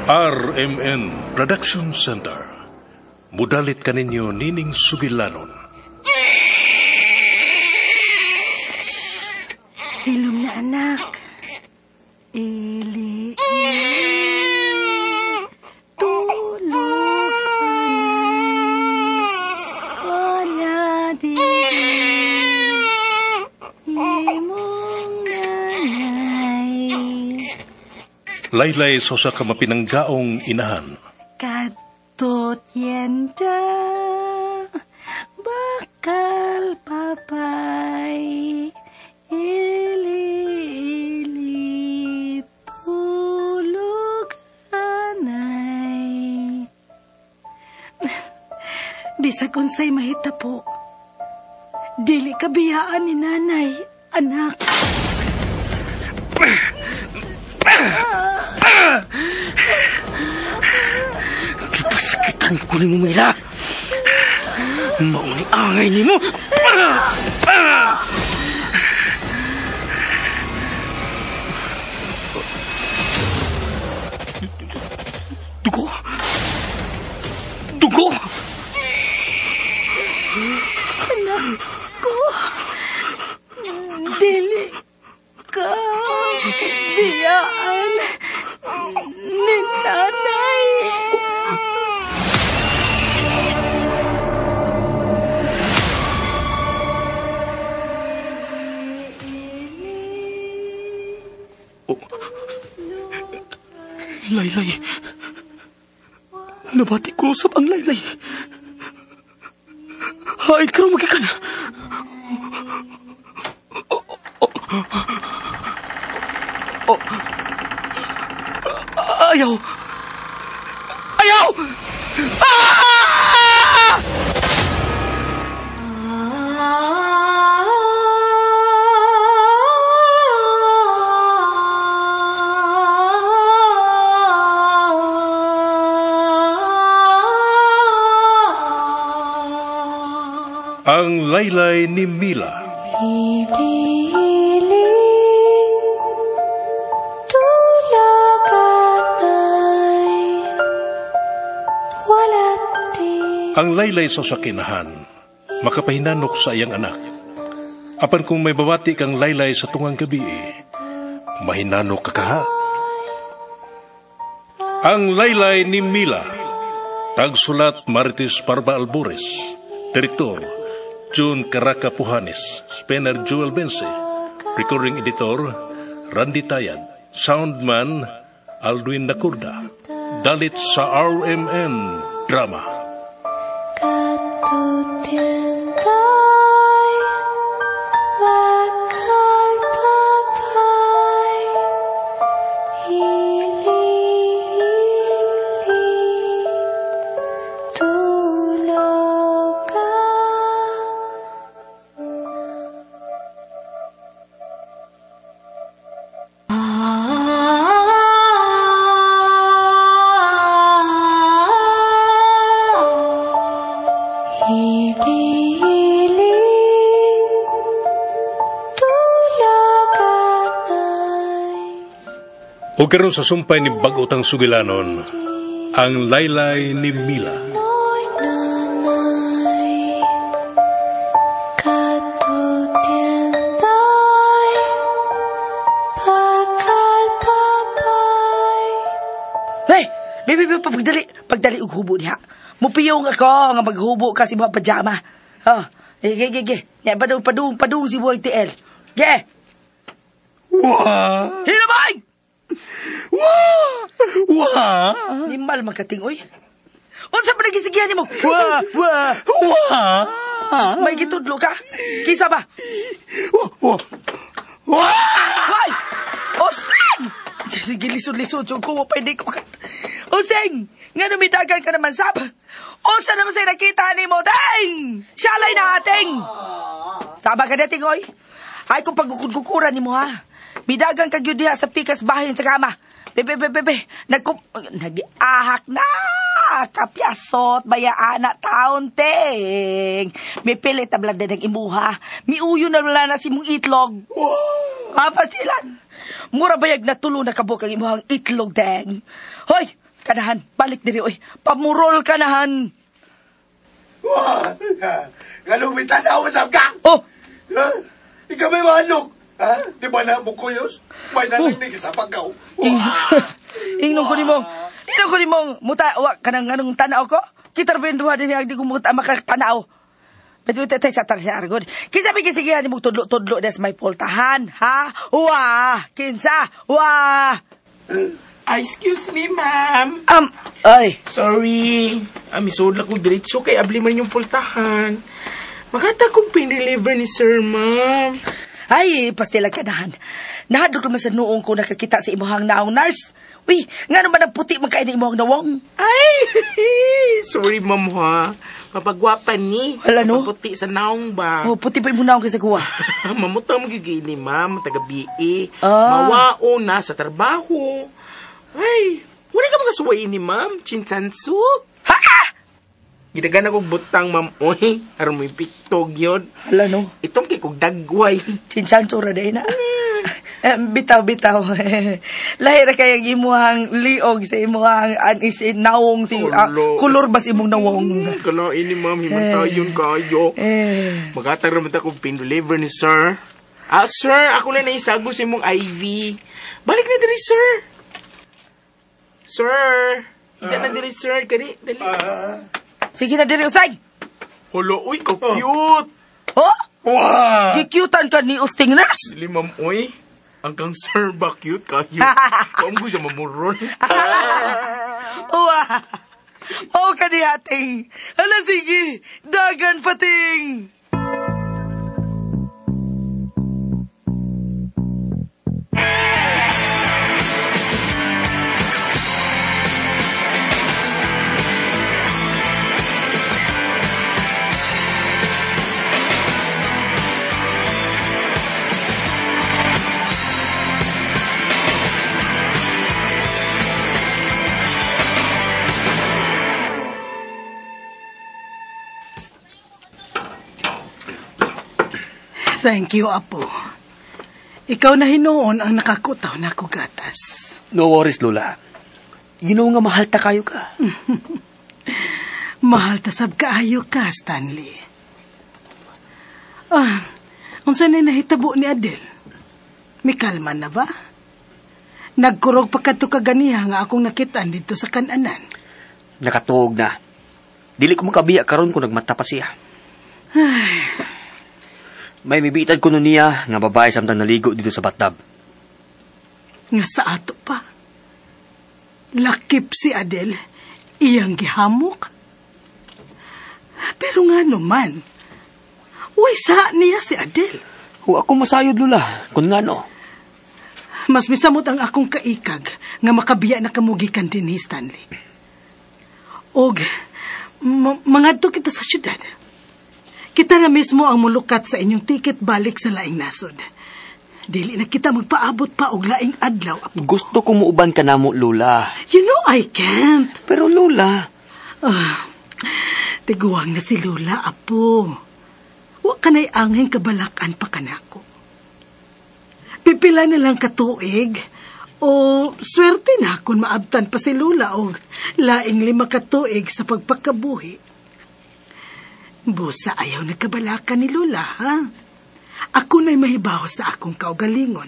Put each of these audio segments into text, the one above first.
RMN Production Center. Mudalit kaninyo Nining Sugilanon. Hilom na anak. Ili. Tulog wala di imong nanay. Laylay sa ka mapinanggaong inahan. Kadtot yenda bakal papay ili tulog anay. Bisag unsay mahita po, dili kabiyaan ni nanay, anak. Kipasakitan ko ni mo, Mila. Mauni angay ni mo. Dugo. Dugo. Anak ko, dili ka biyaan ni nanay. Laylay. Nabati ko sa ang Laylay. Haid ka rin magikan. Ayaw. Ayaw! Ang Laylay ni Mila. Ang Laylay sa sakinahan, makapahinanok sa iyang anak. Apan kung may babati kang Laylay sa tungang gabi, mahinanok ka kaha. Ang Laylay ni Mila. Tagsulat Marites Parba Albores. Direktor June Caraca Pujanes. Spener Joel Bense. Recording Editor Randy Tayad. Soundman Aldwin Nacurda. Dalit sa RMN Drama. O karon sa sumpay ni Bagotang Sugilanon, ang Laylay ni Mila. Hey! Baby, pagdali og hubo niya. Mupiyong ako nga maghubo kasi mga pajama. Oh, ge. Ya padung si buhay TL. Ge! Wah! Hinabay! Wah! Nimal makating, oy. Unsa pa nagisigihan ni mo? Wah! May gitudlo ka? Kisa ba? Wah! Why? Osteng! Sige, lisod-lisod. So, kung pwede ko ka. Osteng! Nga numidagal ka naman, Sab. Osa naman sa'yo nakita ni mo, dang! Siyalay na ating! Saba ka dating, oy. Ay, kung pagkukuran ni mo, ha? Bidagang kagyud diha sa pikas bahin sa kama. Bebe. Nag-ahak na. Kapyasot, bayaan na taon, ting. May pilit na blanda ng imuha. Miuyo na wala na si mong itlog. Apa sila? Mura bayag na tulo na kabukang imuhang itlog, ting. Hoy, Kanahan, balik diri, oy. Pamurol kanahan. Wah! Ganong may tanaw sa ka! Oh! Ha? Ikaw may manok! Ha? Di ba na mo kuyos? May nalagnig sa pagkaw. Ingnon ko ni mo, muta, kanang anong tanaw ko? Kita rin duha din yung di ko muta makatanaw. Betul tayo sa tangsya argod. Kinsa bigisigihan ni mo tudlo-tudlo des may pultahan, ha? Wah! Kinsa? Wah! Excuse me, ma'am. Ay. Sorry. Isod lang ko diretso kay abli man yung pultahan. Magata kong pin-deliver ni sir, ma'am. Ay, pastila kanahan. Nahadlok naman sa noong ko nakakita sa imuhang naong nurse. Uy, nga naman ang puti magkain ng imuhang nawong. Ay, sorry, ma'am, ha. Mapagwapan ni. Wala, no? Maputi sa naong ba? Oh, puti pa yung naong kasi kuha. Mamutang magigini, ma'am. Taga-BE. Ah. Mawao na sa trabaho. Ay, wala ka mga suwain ni ma'am. Chinsansu. Ha? Ginagana kong butang, ma'am. Oy, aron mo ipiktog yun. Hala, no? Itong kay kong dagway. Chinchanchura day na. Bitaw. Lahir na kayang imuhang liog sa imuhang nawong si kulor bas imong nawong. Kalain ni ma'am, himantayon kayo. Magatang naman akong pin-deliver ni sir. Sir, ako na naisago sa imong IV. Balik na diri, sir. Sir, hindi na diri, sir. Kani, dali. Sige na diri, usay. Hala, uy, ka-cute. Oh? Wah! Gikyutan ka ni Usting Nurse? Dili, ma'am, uy. Hanggang sir ba cute kayo? Kaum ko siya mamuron. Uwa! Oh, kanihating. Hala, sige. Dagan pating. Thank you, Apo. Ikaw na hinuon ang nakakutaw na ako gatas. No worries, Lola. You know nga mahal ta kayo ka. Mahal ta sab kaayo ka, Stanley. Unsa na nahitabo ni Adel? May kalma na ba? Nagkurog pa kadto kaganiha nga akong nakitaan dito sa kananan. Nakatuog na. Dili ko makabiya karon kung nagmata pa siya. May mibitad ko nun niya nga babae samtang naligo dito sa bathtub. Nga sa ato pa. Lakip si Adel, iyang gihamok. Pero nga naman, uy sa niya si Adel. Huwag ako masayod, Lola, kung nga no. Mas misamot ang akong kaikag nga makabiya na kamugikan din ni Stanley. Og, mangadto kita sa syudad. Kita na mismo ang mulukat sa inyong tiket balik sa laing nasod. Dili na kita magpaabot pa og laing adlaw. Gusto ko muuban ka na mo, Lola. You know I can't. Pero Lola... Tiguang na si Lola, Apo. Wa ka na'y angheng kabalakan pa kanako. Pipila na lang katuig o swerte na kung maabtan pa si Lola o laing 5 katuig sa pagpakabuhi. Busa ayaw nagkabalakan ni Lola, ha? Ako na'y mahibaw sa akong kaugalingon.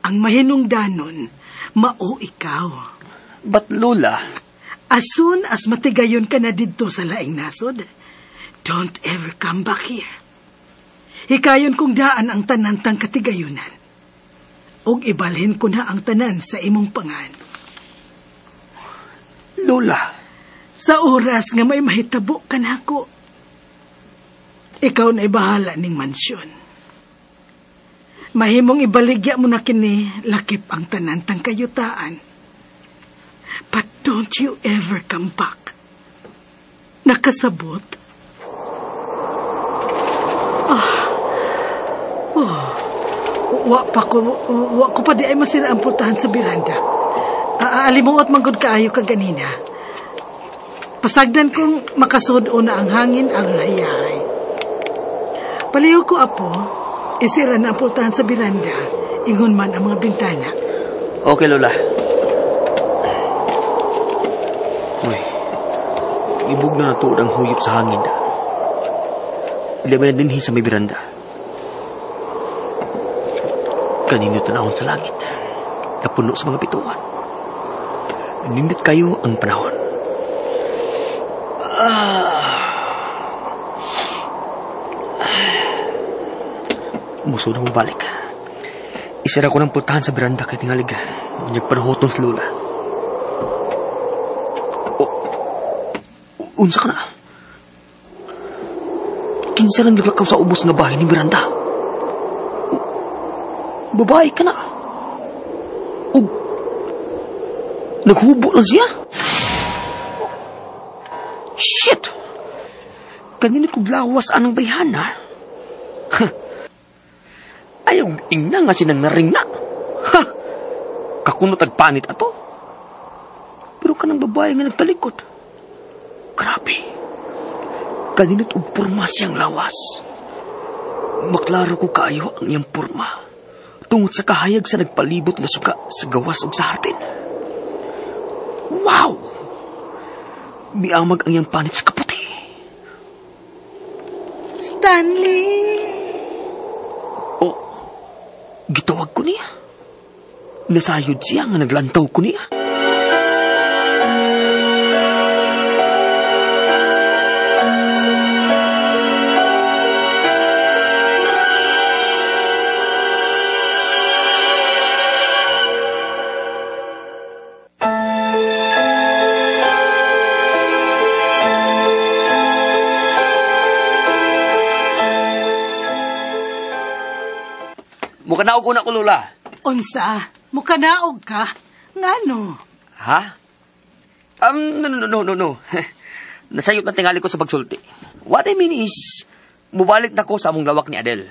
Ang mahinungdanon, mao ikaw. But Lola... As soon as matigayon ka na dito sa laing nasod, don't ever come back here. Hikayon kong daan ang tanantang katigayunan. Og ibalhin ko na ang tanan sa imong pangan. Lola... Sa oras nga may mahitabo ka na ako, ikaw na ibahala ning mansyon. Mahimong ibaligya mo na kini lakip ang tanantang kayutaan. But don't you ever come back. Nakasabot? Wa ko pa di ay masira ang pultahan sa biranda. Alimungot manggod kaayo kaganina. Pasagdan kong makasod na ang hangin ang hayahay. Paliho ko, Apo, isira na ang pultahan sa biranda, ingon man ang mga bintana. Okay, Lola. Uy, ibog na natuod ang huyop sa hangin. Ilaban na dinhi sa may biranda. Kanino tanahon sa langit. Napuno sa mga bituan. Nindot kayo ang panahon. Muso na mabalik. Isara ko ng putahan sa beranda kay tingalig. Nagpanahoton sa lula. Unsa ka na? Kinsa lang naglakaw sa ubos nga bahay ni Miranda. Babae ka na. Naghubo lang siya. Shit! Kanina kong lawas anang bayhana. Ayaw ingna nga sinang naring na. Kakunot agpanit ato. Pero kanang babae nga nagtalikod. Grabe. Kanina't purma siyang lawas. Maklaro ko kaayo ang iyang purma. Tungod sa kahayag sa nagpalibot na suka sa gawas o sa hatin. Wow! Miamag ang iyang panit sa kaputi. Stanley! Oh, gitawag ko niya. Nasayod siya nga naglantaw ko niya. Mukanaog ko na ko, Lola. Unsa? Mukanaog ka? Ngano? Ha? No. Nasayop na tingali ko sa pagsulti. What I mean is, mubalik na ko sa among lawak ni Adel.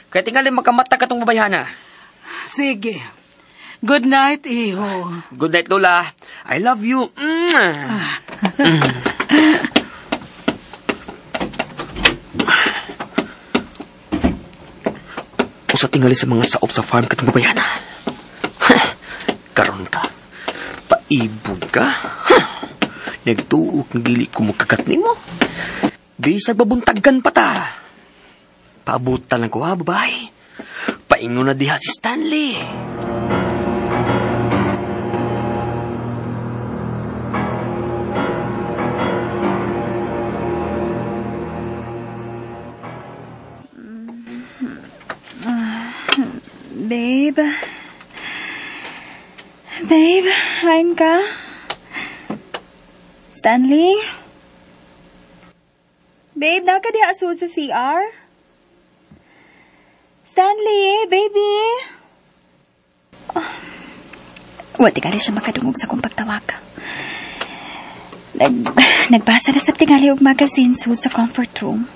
Kaya tingali makamata ka tong babayhana. Sige. Good night, iho. Good night, Lola. I love you. Sa tingali sa mga saop sa farm katong babayana. Karon ka. Paibog ka. Nagtuok ng dili ko makagat nimo. Bisag babuntaggan pa ta. Paabutan lang ko ha, babae. Paingon na diha si Stanley. Babe, hain ka? Stanley? Babe, naka diha asud sa CR? Stanley, baby? Wati ka rin siya makadungog sa kong pagtawag. Nagbasa na sa tingali og magazine sud sa comfort room.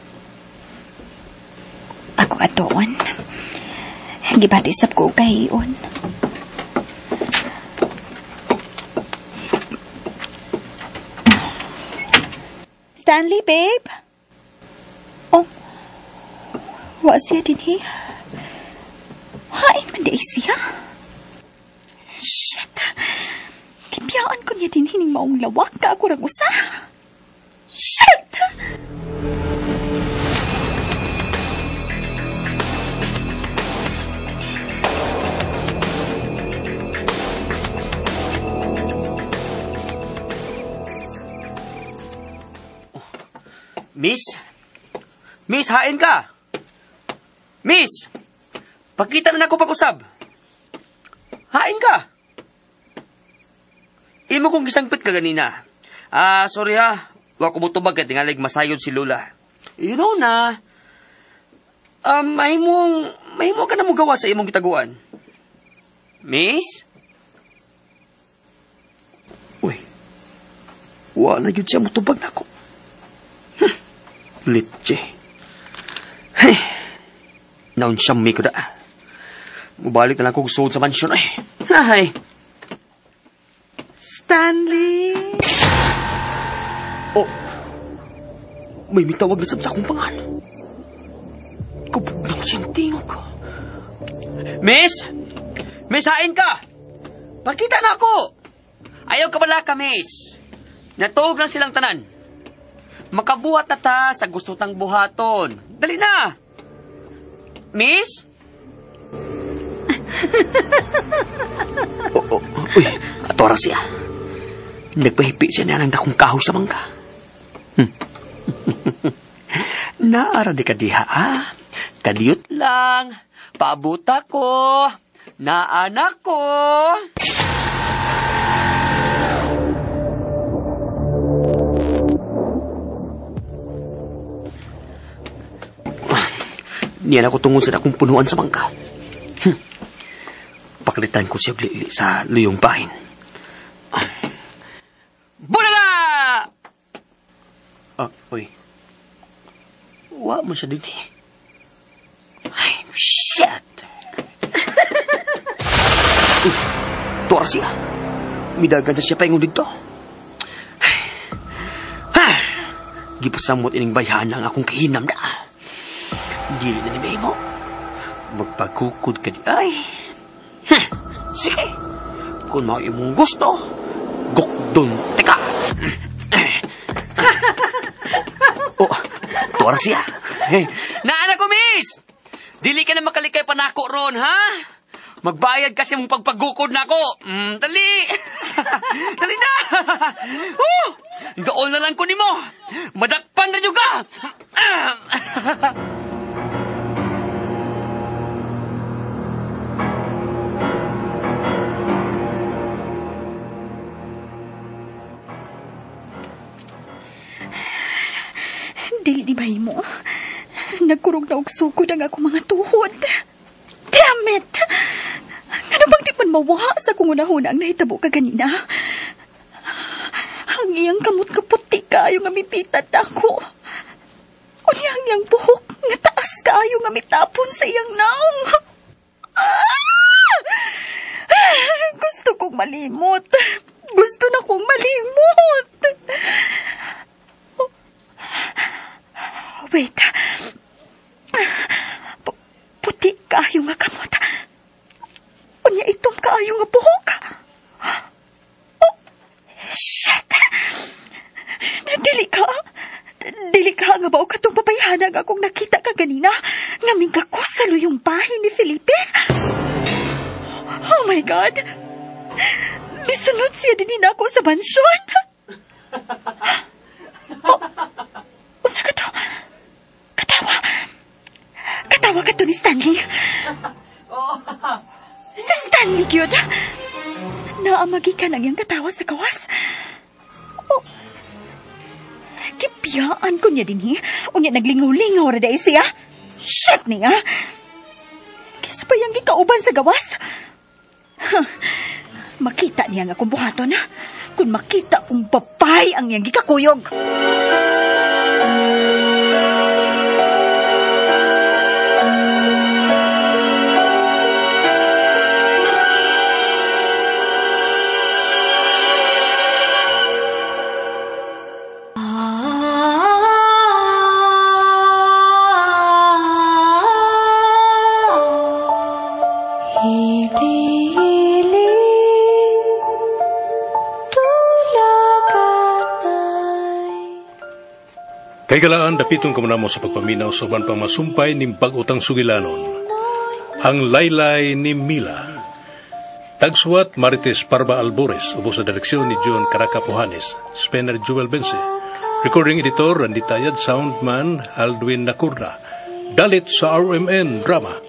Ako atoon. Gibatisap ko kahiyon. Stanley, babe? Oh, wa siya din hi. Hain man di siya. Shit. Kipiyaan ko niya din hining maong lawak ka ako rang usa. Shit! Miss, hain ka! Miss! Pakita na ako pag-usab. Hain ka! Imo kong gisangpit ka ganina. Sorry ha. Wa ko mutubag ka tingalig masayod si Lola. You know na. Mahimo ka na mo gawa sa imong gitaguan. Miss? Uy. Wala yun siya mutubag na ako. Litche. Hey. Naon siyang may ko da. Mubalik na lang kong suod sa mansyon ay. Ay. Stanley? Oh. May mitawag na sa akong pangalan. Kubog na ko siyang tingog. Miss! Miss, hain ka! Pakita na ako! Ayaw ka bala ka, miss. Natuog lang silang tanan. Makabuhat na ta sa gusto tang buhaton. Dali na! Miss? Uy, atora siya. Nagpahipi siya na ng dakong kahoy sa mangga. Naara di ka diha, ah? Kadiyot lang. Paabuta ko. Naanak ko. Niyan ako tungod sa akong punuan sa mangga. Pakalitan ko siya sa luyong bahin. Bulala! Uy. Wa mo siya din eh. Ay, shit! Tuwar siya. Midagan na siya paingon dito. Gipasamot ining bayhan ang akong kahinam na. Dili na ni Memo. Magpagkukod ka di ay. Sige. Kung mga imong gusto, gokdon teka. Tuwar siya. Naanak ko, miss! Dili ka na makalikay panako ron, ha? Magbayad kasi mong pagpagukod na ako. Dali! Dali na! Gaol na lang ko ni mo. Madakpan na nyo ka! Dili ni Mahimo. Nagkurog na og sugod ang ako mga tuhod. Damn it! Ano bang di man mawaha sa kung unahuna ang nahitabo ka ganina? Ang iyang kamot kaputi kaayo nga mipitan ako. Unya ang iyang buhok nga taas kaayo nga mitapon sa iyang naong. Gusto kong malimot. Gusto na kong malimot. Wait. Puti kaayo nga kamot. Unya itong kaayo nga buhok. Oh, shit. Dili ka nga ba o katong papayahan akong nakita ka ganina nga mingkakos sa luyong bahay ni Felipe? Oh my God. Misunod siya din ako sa mansyon. Usa ka to? Katawa ka to ni Stanley. Sa Stanley, yun. Naamagi ka nang yung katawa sa kawas. Oh. Kipiyaan ko niya din, unya naglingaw-lingaw ra dahil siya. Shit niya. Kisa pa yung gikauban sa gawas. Makita niya nga kung buhaton, ha? Kung makita kung babay ang yang gikakuyog. Kay galaan, dapiton ka muna mo sa pagpaminaw sa uban pang masumpay ni Bagutang Sugilanon. Ang Laylay ni Mila. Tagsuwat Marites Parba Albores, ubo sa direksyon ni John Caracapuhanes, Spener Joel Bense. Recording editor, Randy Tayad, soundman, Aldwin Nacurna. Dalit sa RMN Drama.